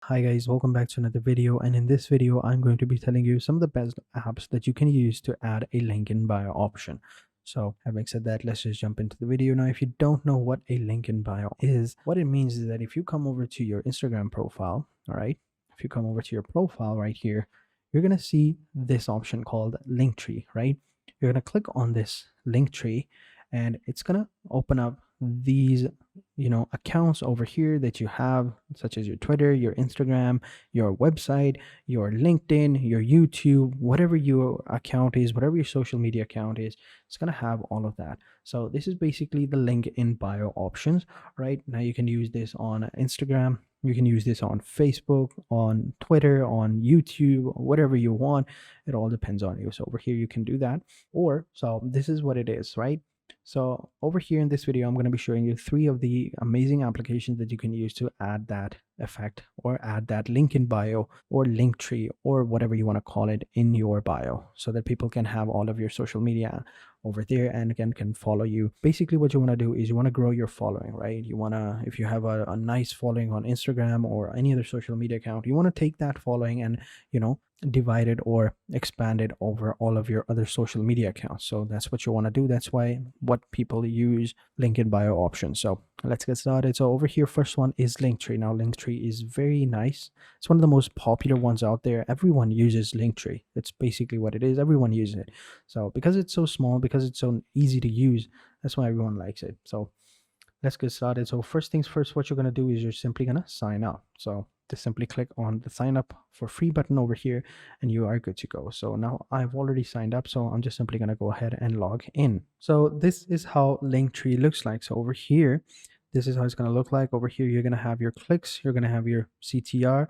Hi guys, welcome back to another video, and in this video I'm going to be telling you some of the best apps that you can use to add a link in bio option. So having said that, let's just jump into the video. Now, if you don't know what a link in bio is, what it means is that if you come over to your Instagram profile, all right, if you come over to your profile right here, you're going to see this option called Linktree, right? You're going to click on this Linktree and it's going to open up these accounts over here that you have, such as your Twitter, your Instagram, your website, your LinkedIn, your YouTube, whatever your account is, whatever your social media account is, it's going to have all of that. So this is basically the link in bio options. Right now you can use this on Instagram, you can use this on Facebook, on Twitter, on YouTube, whatever you want. It all depends on you. So over here you can do that. Or so this is what it is, right? So over here in this video, I'm going to be showing you 3 of the amazing applications that you can use to add that effect or add that link in bio or link tree or whatever you want to call it in your bio, so that people can have all of your social media over there and again can follow you. Basically what you want to do is you want to grow your following, right? You want to, if you have a nice following on Instagram or any other social media account, you want to take that following and divided or expanded over all of your other social media accounts. So that's what you want to do. That's why what people use link in bio options. So let's get started. So over here, first one is Linktree. Now Linktree is very nice. It's one of the most popular ones out there. Everyone uses Linktree. That's basically what it is. Everyone uses it. So because it's so small, because it's so easy to use, that's why everyone likes it. So let's get started. So first things first, what you're going to do is you're simply going to sign up. So just simply click on the sign up for free button over here and you are good to go. So now I've already signed up, so I'm just simply going to go ahead and log in. So this is how Linktree looks like. So over here, this is how it's going to look like. Over here, you're going to have your clicks, you're going to have your CTR,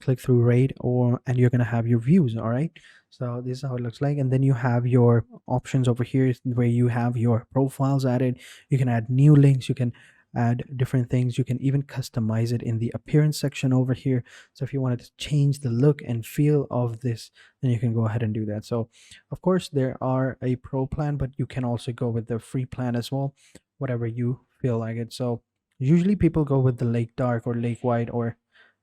click through rate, and you're going to have your views. All right. So this is how it looks like. And then you have your options over here where you have your profiles added. You can add new links, you can add different things, you can even customize it in the appearance section over here. So if you wanted to change the look and feel of this, then you can go ahead and do that. So of course there are a pro plan, but you can also go with the free plan as well, whatever you feel like it. So usually people go with the lake dark or lake white or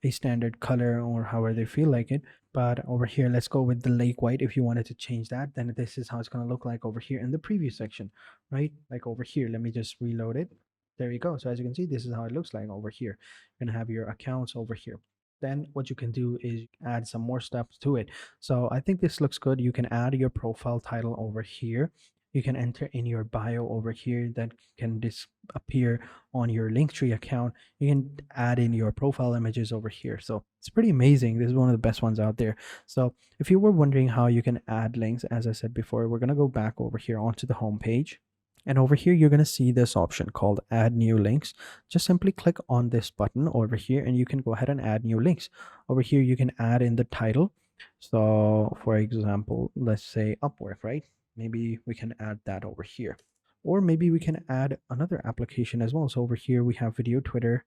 a standard color or however they feel like it. But over here, let's go with the lake white. If you wanted to change that, then this is how it's going to look like over here in the preview section, right? Like over here, let me just reload it. There you go. So as you can see, this is how it looks like over here. You're going to have your accounts over here. Then what you can do is add some more steps to it. So I think this looks good. You can add your profile title over here. You can enter in your bio over here that can appear on your Linktree account. You can add in your profile images over here. So it's pretty amazing. This is one of the best ones out there. So if you were wondering how you can add links, as I said before, we're going to go back over here onto the home page. And over here, you're going to see this option called add new links. Just simply click on this button over here and you can go ahead and add new links. Over here, you can add in the title. So for example, let's say Upwork, right? Maybe we can add that over here. Or maybe we can add another application as well. So over here, we have video, Twitter.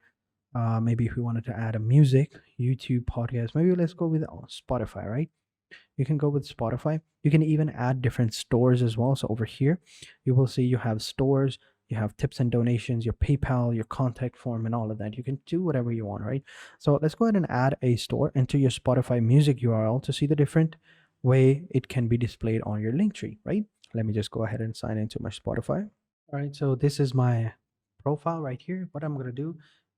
Maybe if we wanted to add a music, YouTube, podcast, maybe let's go with Spotify, right? You can go with Spotify. You can even add different stores as well. So over here, you will see you have stores, you have tips and donations, your PayPal, your contact form, and all of that. You can do whatever you want, right? So let's go ahead and add a store into your Spotify music URL to see the different way it can be displayed on your link tree, right? Let me just go ahead and sign into my Spotify. All right, so this is my profile right here. What I'm going to do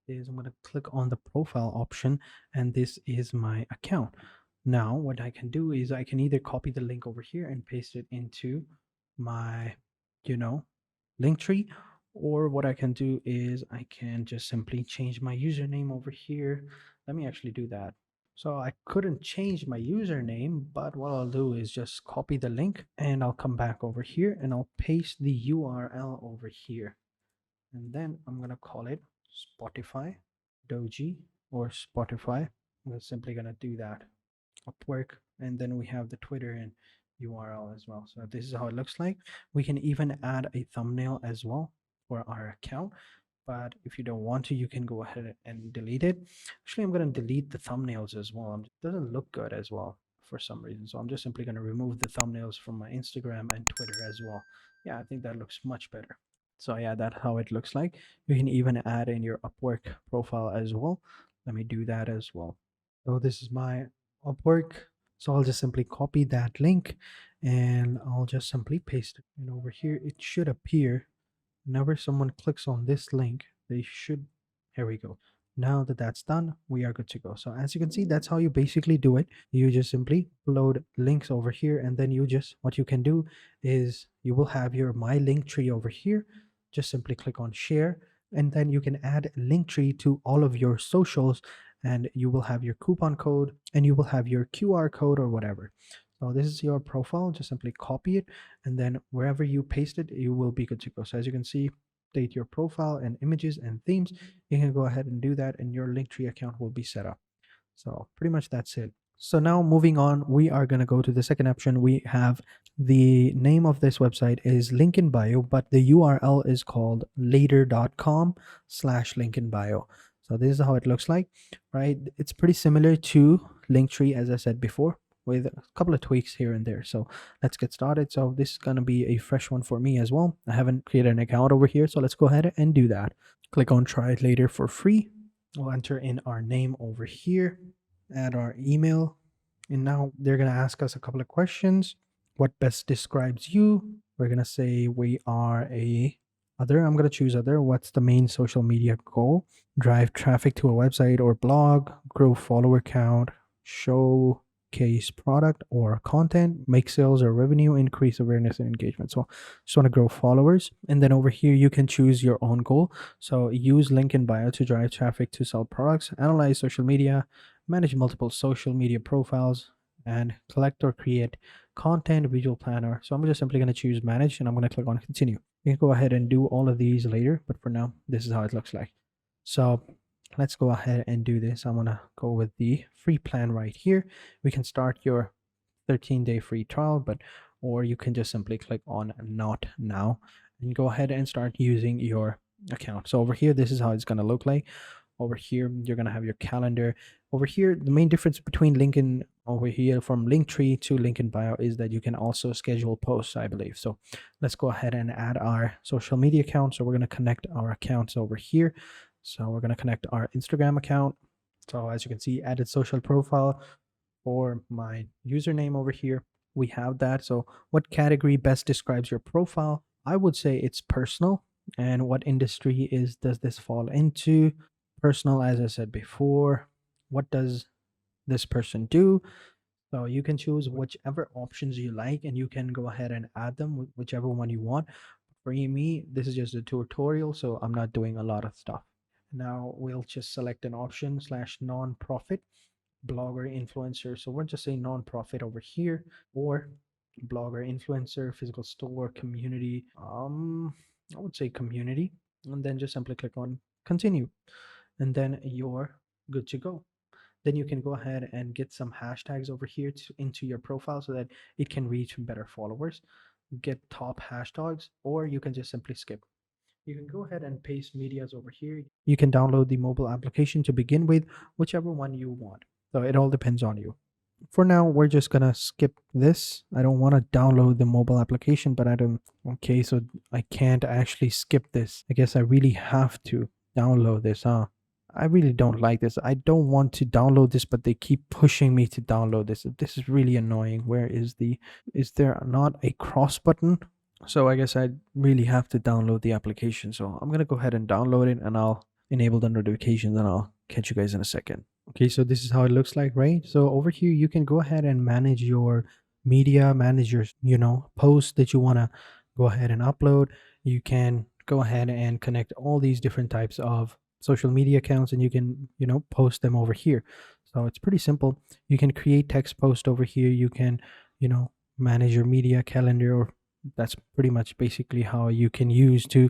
is I'm going to click on the profile option, and this is my account. Now, what I can do is I can either copy the link over here and paste it into my, link tree, or what I can do is I can just simply change my username over here. Let me actually do that. So I couldn't change my username, but what I'll do is just copy the link and I'll come back over here and I'll paste the URL over here. And then I'm going to call it Spotify Doji or Spotify. I'm simply going to do that. Upwork, and then we have the Twitter and URL as well. So this is how it looks like. We can even add a thumbnail as well for our account, but if you don't want to, you can go ahead and delete it. Actually, I'm going to delete the thumbnails as well. It doesn't look good as well for some reason, so I'm just simply going to remove the thumbnails from my Instagram and Twitter as well. Yeah, I think that looks much better. So yeah, that's how it looks like. You can even add in your Upwork profile as well. Let me do that as well. So this is my Upwork. So I'll just simply copy that link and I'll just simply paste it. And over here, it should appear whenever someone clicks on this link, they should, here we go. Now that that's done, we are good to go. So as you can see, that's how you basically do it. You just simply upload links over here, and then what you can do is you will have your My Link tree over here. Just simply click on share, and then you can add Linktree to all of your socials, and you will have your coupon code and you will have your QR code or whatever. So this is your profile. Just simply copy it, and then wherever you paste it, you will be good to go. So as you can see, update your profile and images and themes. You can go ahead and do that, and your Linktree account will be set up. So pretty much that's it. So now moving on, we are going to go to the second option. We have the name of this website is Linkin.bio, but the URL is called later.com/Linkin.bio. So this is how it looks like, right? It's pretty similar to Linktree, as I said before, with a couple of tweaks here and there. So let's get started. So this is going to be a fresh one for me as well. I haven't created an account over here, so let's go ahead and do that. Click on try it later for free. We'll enter in our name over here, add our email, and now they're going to ask us a couple of questions. What best describes you? We're going to say we are a other. I'm going to choose other. What's the main social media goal? Drive traffic to a website or blog, grow follower count, showcase product or content, make sales or revenue, increase awareness and engagement. So just want to grow followers. And then over here, you can choose your own goal. So use Linkin.bio to drive traffic to sell products, analyze social media, manage multiple social media profiles, and collect or create content visual planner. So I'm just simply going to choose manage, and I'm going to click on continue. You can go ahead and do all of these later, but for now, this is how it looks like. So let's go ahead and do this. I'm going to go with the free plan right here. We can start your 13-day free trial, or you can just simply click on not now and go ahead and start using your account. So over here, this is how it's going to look like. Over here, you're going to have your calendar. Over here, the main difference between Linkin over here from Linktree to Linkin.bio is that you can also schedule posts, I believe. So let's go ahead and add our social media account. So we're going to connect our accounts over here. So we're going to connect our Instagram account. So as you can see, added social profile for my username over here. We have that. So what category best describes your profile? I would say it's personal. And what industry does this fall into? Personal, as I said before. What does this person do? So you can choose whichever options you like, and you can go ahead and add them, whichever one you want. For me, this is just a tutorial, so I'm not doing a lot of stuff. Now we'll just select an option slash non-profit, blogger, influencer. So we're just saying non-profit over here, or blogger, influencer, physical store, community. I would say community, and then just simply click on continue, and then you're good to go. Then you can go ahead and get some hashtags over here into your profile so that it can reach better followers. Get top hashtags, or you can just simply skip. You can go ahead and paste medias over here. You can download the mobile application to begin with, whichever one you want. So it all depends on you. For now, we're just gonna skip this. I don't want to download the mobile application, but I don't. Okay, so I can't actually skip this. I guess I really have to download this, huh? I really don't like this. I don't want to download this, but they keep pushing me to download this. This is really annoying. Is there not a cross button? So I guess I really have to download the application. So I'm gonna go ahead and download it, and I'll enable the notifications, and I'll catch you guys in a second. Okay, so this is how it looks like, right? So over here, you can go ahead and manage your media, manage your, posts that you want to go ahead and upload. You can go ahead and connect all these different types of social media accounts, and you can, post them over here. So it's pretty simple. You can create text post over here. You can, manage your media calendar, or that's pretty much basically how you can use to,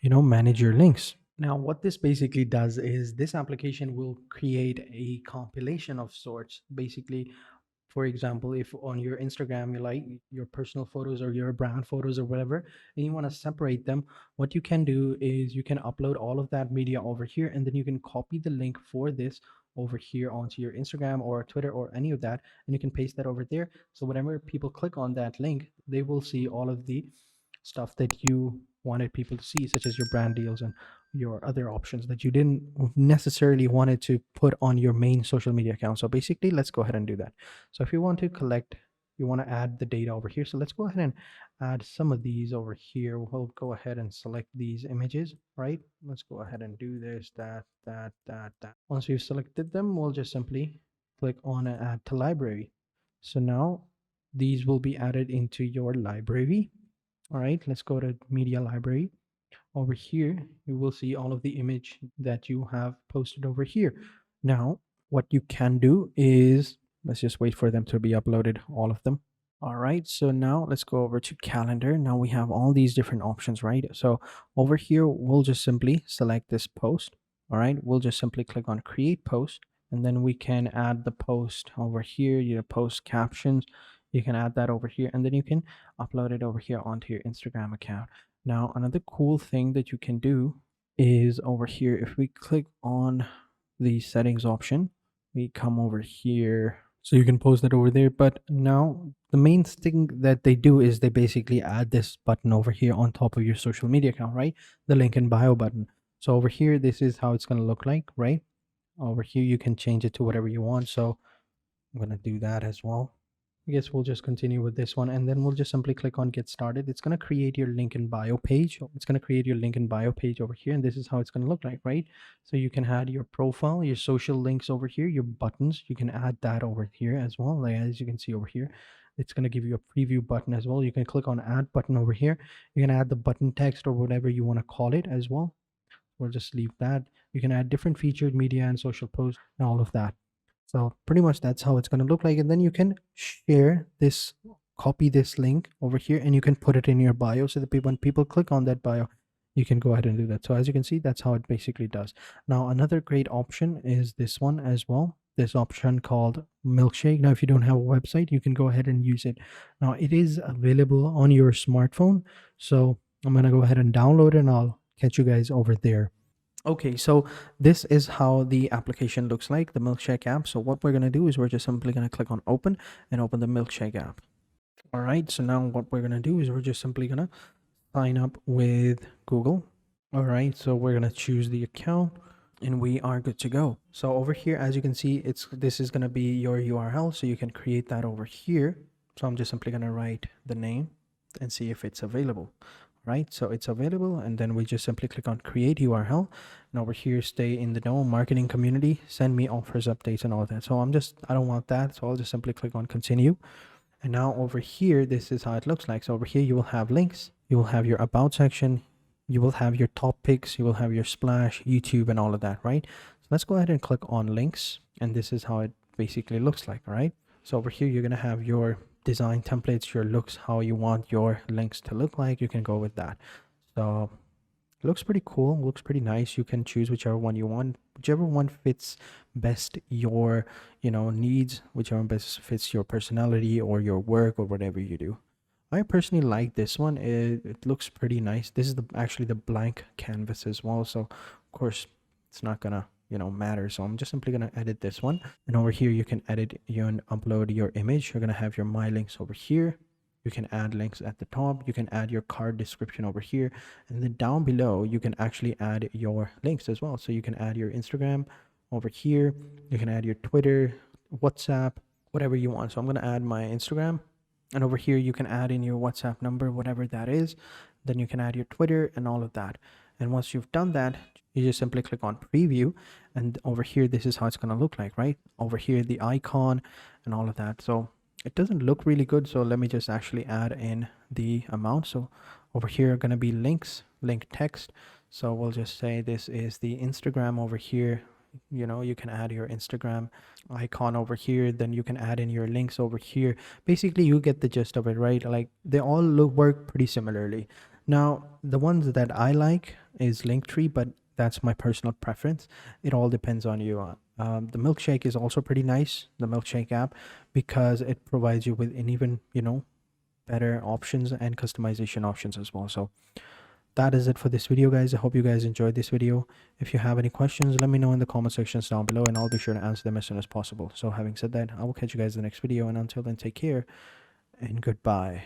manage your links. Now, what this basically does is this application will create a compilation of sorts. Basically, for example, if on your Instagram you like your personal photos or your brand photos or whatever, and you want to separate them, what you can do is you can upload all of that media over here, and then you can copy the link for this over here onto your Instagram or Twitter or any of that, and you can paste that over there. So whenever people click on that link, they will see all of the stuff that you wanted people to see, such as your brand deals and your other options that you didn't necessarily wanted to put on your main social media account. So basically, let's go ahead and do that. So if you want to collect, you want to add the data over here. So let's go ahead and add some of these over here. We'll go ahead and select these images, right? Let's go ahead and do this, that. Once we've selected them, we'll just simply click on add to library. So now these will be added into your library. All right, let's go to media library. Over here, you will see all of the image that you have posted over here. Now, what you can do is, let's just wait for them to be uploaded, all of them. All right, so now let's go over to calendar. Now we have all these different options, right? So over here, we'll just simply select this post. All right, we'll just simply click on create post, and then we can add the post over here, your post captions. You can add that over here, and then you can upload it over here onto your Instagram account. Now, another cool thing that you can do is over here, if we click on the settings option, we come over here, so you can post that over there. But now the main thing that they do is they basically add this button over here on top of your social media account, right? The Linkin.bio button. So over here, this is how it's going to look like, right? Over here, you can change it to whatever you want. So I'm going to do that as well. I guess we'll just continue with this one, and then we'll just simply click on get started. It's going to create your Linkin.bio page. It's going to create your Linkin.bio page over here, and this is how it's going to look like, right? So you can add your profile, your social links over here, your buttons. You can add that over here as well. Like, as you can see over here, it's going to give you a preview button as well. You can click on add button over here. You can add the button text or whatever you want to call it as well. We'll just leave that. You can add different featured media and social posts and all of that. So pretty much that's how it's going to look like. And then you can share this, copy this link over here, and you can put it in your bio so that when people click on that bio, you can go ahead and do that. So as you can see, that's how it basically does. Now, another great option is this one as well. This option called Milkshake. Now, if you don't have a website, you can go ahead and use it. Now, it is available on your smartphone. So I'm going to go ahead and download it, and I'll catch you guys over there. Okay, so this is how the application looks like, the Milkshake app. So what we're going to do is we're just simply going to click on open and open the Milkshake app. All right, so now what we're going to do is we're just simply going to sign up with Google. All right, so we're going to choose the account and we are good to go. So over here, as you can see, this is going to be your URL. So you can create that over here. So I'm just simply going to write the name and see if it's available. Right, so it's available, and then we just simply click on create URL, and over here, stay in the know, marketing community, send me offers, updates, and all that. So I don't want that, so I'll just simply click on continue. And now over here, this is how it looks like. So over here, you will have links, you will have your about section, you will have your top picks, you will have your splash, YouTube, and all of that, right? So let's go ahead and click on links, and this is how it basically looks like, right? So over here, you're gonna have your design templates, your looks, how you want your links to look like. You can go with that. So it looks pretty cool, looks pretty nice. You can choose whichever one you want, whichever one fits best your needs, whichever best fits your personality or your work or whatever you do. I personally like this one. It looks pretty nice. This is actually the blank canvas as well, so of course it's not gonna matter. So I'm just simply gonna edit this one, and over here you can edit, you can upload your image. You're gonna have your my links over here. You can add links at the top. You can add your card description over here, and then down below you can actually add your links as well. So you can add your Instagram over here. You can add your Twitter, WhatsApp, whatever you want. So I'm gonna add my Instagram, and over here you can add in your WhatsApp number, whatever that is. Then you can add your Twitter and all of that. And once you've done that, you just simply click on preview, and over here this is how it's going to look like, right? Over here the icon and all of that. So it doesn't look really good, so let me just actually add in the amount. So over here are going to be links, link text. So we'll just say this is the Instagram over here. You can add your Instagram icon over here, then you can add in your links over here. Basically you get the gist of it, right? Like they all work pretty similarly. Now the ones that I like is Linktree, but that's my personal preference. It all depends on you. The Milkshake is also pretty nice, the Milkshake app, because it provides you with an even better options and customization options as well. So that is it for this video, guys. I hope you guys enjoyed this video. If you have any questions, let me know in the comment sections down below, and I'll be sure to answer them as soon as possible. So having said that, I will catch you guys in the next video, and until then, take care and goodbye.